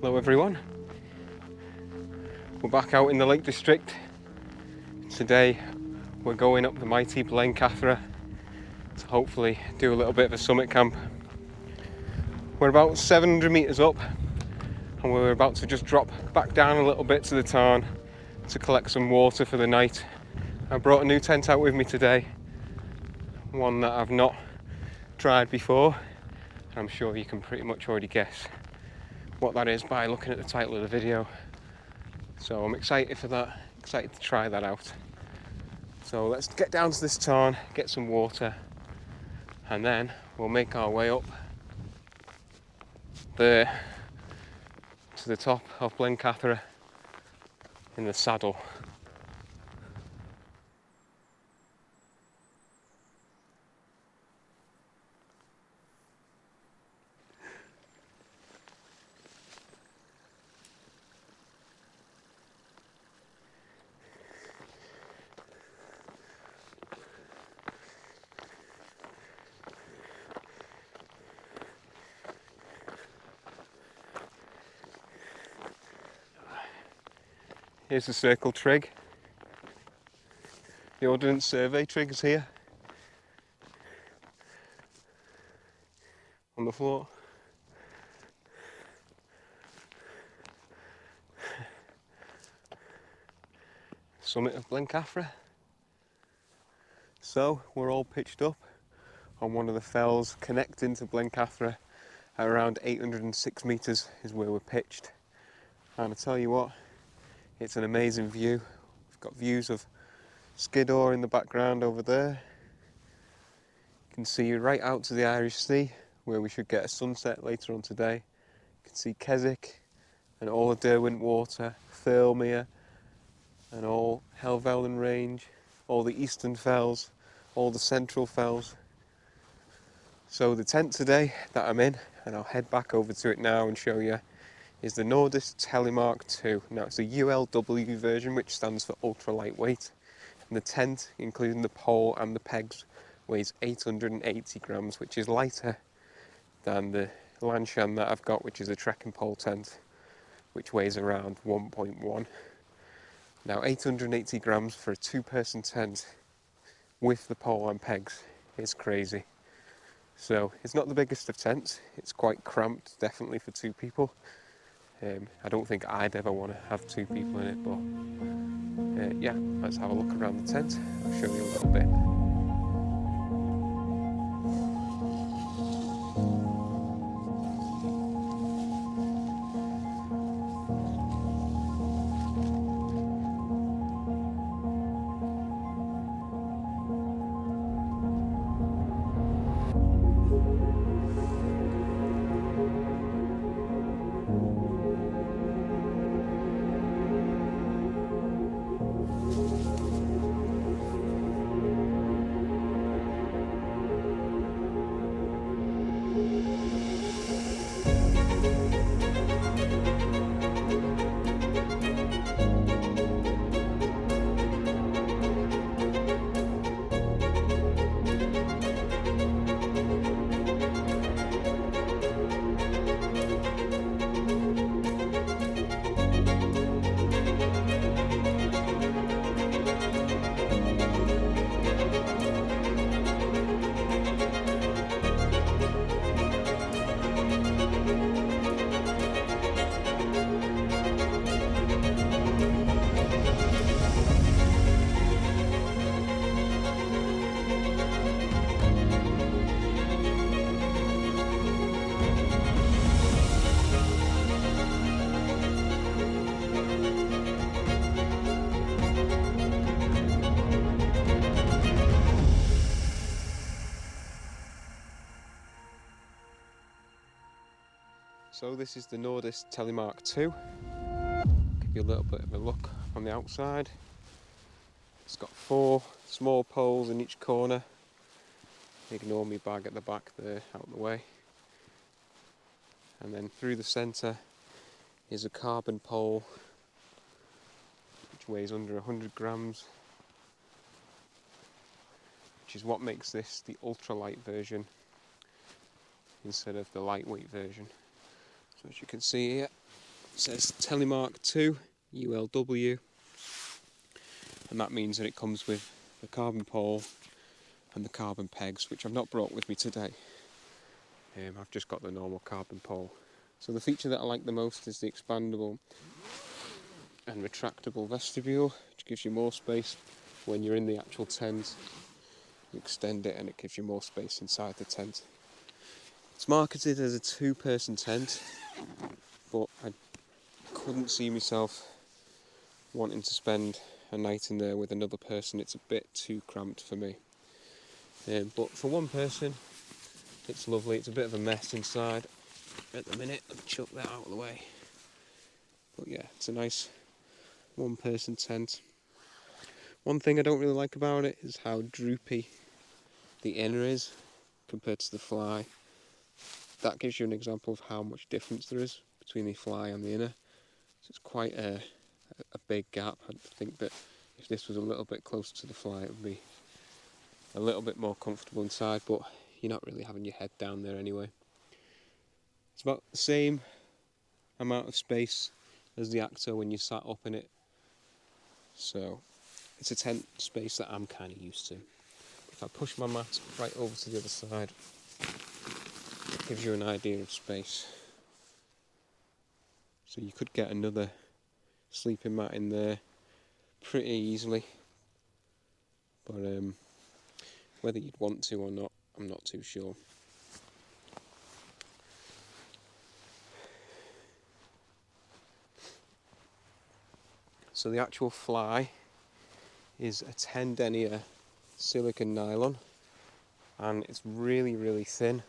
Hello everyone, we're back out in the Lake District. Today we're going up the mighty Blencathra to hopefully do a little bit of a summit camp. We're about 700 metres up and we're about to just drop back down a little bit to the tarn to collect some water for the night. I brought a new tent out with me today, one that I've not tried before. I'm sure you can pretty much already guess what that is by looking at the title of the video. So I'm excited for that, excited to try that out. So let's get down to this tarn, get some water, and then we'll make our way up there to the top of Blencathra in the saddle. Here's the circle trig. The Ordnance Survey trig is here on the floor. Summit of Blencathra. So we're all pitched up on one of the fells connecting to Blencathra at around 806 metres is where we're pitched. And I tell you what, it's an amazing view. We've got views of Skiddaw in the background over there. You can see right out to the Irish Sea, where we should get a sunset later on today. You can see Keswick and all the Derwent water, Thirlmere and all Helvellyn Range, all the eastern fells, all the central fells. So the tent today that I'm in, and I'll head back over to it now and show you, is the Nordisk Telemark 2. Now it's a ULW version, which stands for ultra lightweight. And the tent, including the pole and the pegs, weighs 880 grams, which is lighter than the Lanshan that I've got, which is a trekking pole tent, which weighs around 1.1. Now 880 grams for a two-person tent with the pole and pegs is crazy. So it's not the biggest of tents, it's quite cramped, definitely for two people. I don't think I'd ever want to have two people in it, but yeah, let's have a look around the tent. I'll show you a little bit. So this is the Nordisk Telemark 2. Give you a little bit of a look on the outside. It's got 4 small poles in each corner. Ignore me bag at the back there, out of the way. And then through the centre is a carbon pole which weighs under 100 grams, which is what makes this the ultralight version instead of the lightweight version. So as you can see here, It says Telemark 2 ULW, and that means that it comes with the carbon pole and the carbon pegs, which I've not brought with me today. I've just got the normal carbon pole. So the feature that I like the most is the expandable and retractable vestibule, which gives you more space when you're in the actual tent. You extend it and it gives you more space inside the tent. It's marketed as a 2-person tent, but I couldn't see myself wanting to spend a night in there with another person. It's a bit too cramped for me. But for one person, it's lovely. It's a bit of a mess inside at the minute. Let me chuck that out of the way. But yeah, it's a nice 1-person tent. One thing I don't really like about it is how droopy the inner is compared to the fly. That gives you an example of how much difference there is between the fly and the inner. So it's quite a big gap. I think that if this was a little bit closer to the fly, it would be a little bit more comfortable inside, but you're not really having your head down there anyway. It's about the same amount of space as the Acto when you sat up in it, so it's a tent space that I'm kind of used to. If I push my mat right over to the other side, it gives you an idea of space. So you could get another sleeping mat in there pretty easily, but whether you'd want to or not, I'm not too sure. So the actual fly is a 10 denier silicone nylon, and it's really, really thin,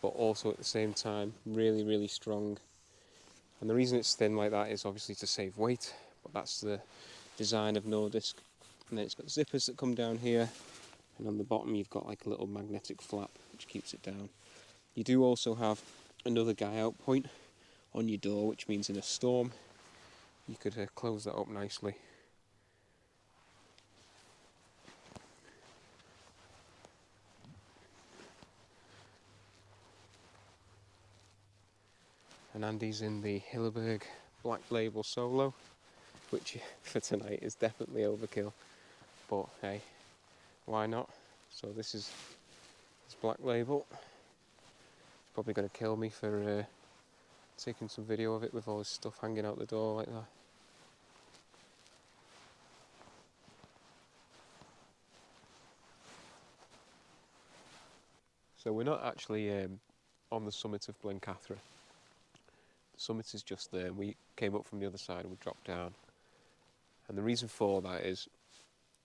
but also at the same time really, really strong. And the reason it's thin like that is obviously to save weight, but that's the design of Nordisk. And then it's got zippers that come down here, and on the bottom you've got like a little magnetic flap which keeps it down. You do also have another guy out point on your door, which means in a storm you could close that up nicely. And Andy's in the Hilleberg Black Label Solo, which for tonight is definitely overkill, but hey, why not? So this is this Black Label. It's probably going to kill me for taking some video of it with all this stuff hanging out the door like that. So we're not actually on the summit of Blencathra. The summit is just there. We came up from the other side and we dropped down. And the reason for that is,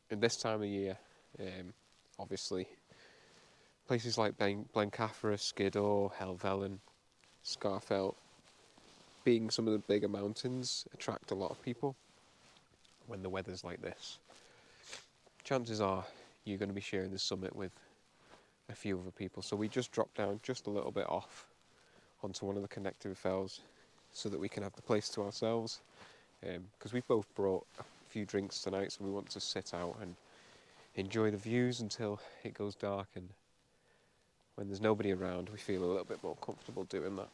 in this time of year, obviously, places like Blencathra, Skiddaw, Helvellyn, Scafell, being some of the bigger mountains, attract a lot of people when the weather's like this. Chances are you're going to be sharing the summit with a few other people. So we just dropped down just a little bit off onto one of the connecting fells so that we can have the place to ourselves. Because we've both brought a few drinks tonight, so we want to sit out and enjoy the views until it goes dark, and when there's nobody around we feel a little bit more comfortable doing that.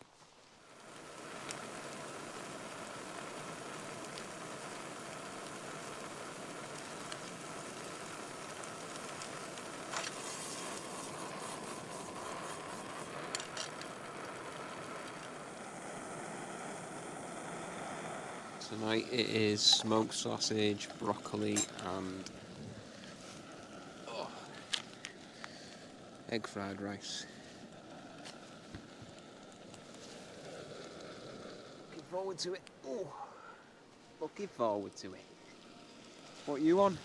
Tonight it is smoked sausage, broccoli and egg fried rice. Looking forward to it. Oh, looking forward to it. What are you on?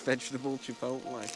Vegetable chipotle.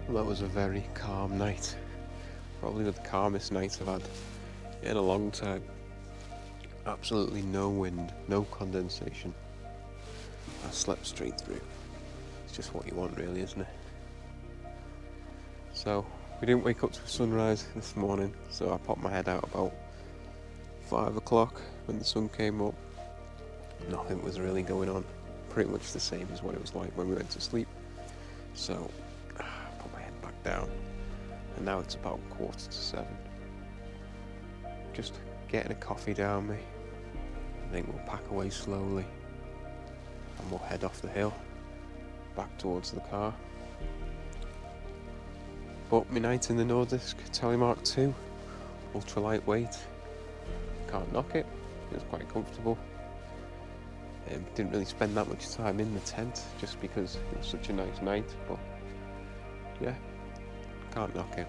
Well, that was a very calm night. Probably the calmest night I've had in a long time. Absolutely no wind, no condensation. I slept straight through. It's just what you want, really, isn't it? So, we didn't wake up to sunrise this morning, so I popped my head out about 5 o'clock when the sun came up. Nothing was really going on. Pretty much the same as what it was like when we went to sleep. So, I put my head back down, and now it's about 6:45. Just getting a coffee down me. I think we'll pack away slowly, and we'll head off the hill, back towards the car. Bought my night in the Nordisk Telemark 2, ultra lightweight. Can't knock it, it was quite comfortable. Didn't really spend that much time in the tent just because it was such a nice night, but yeah, can't knock it.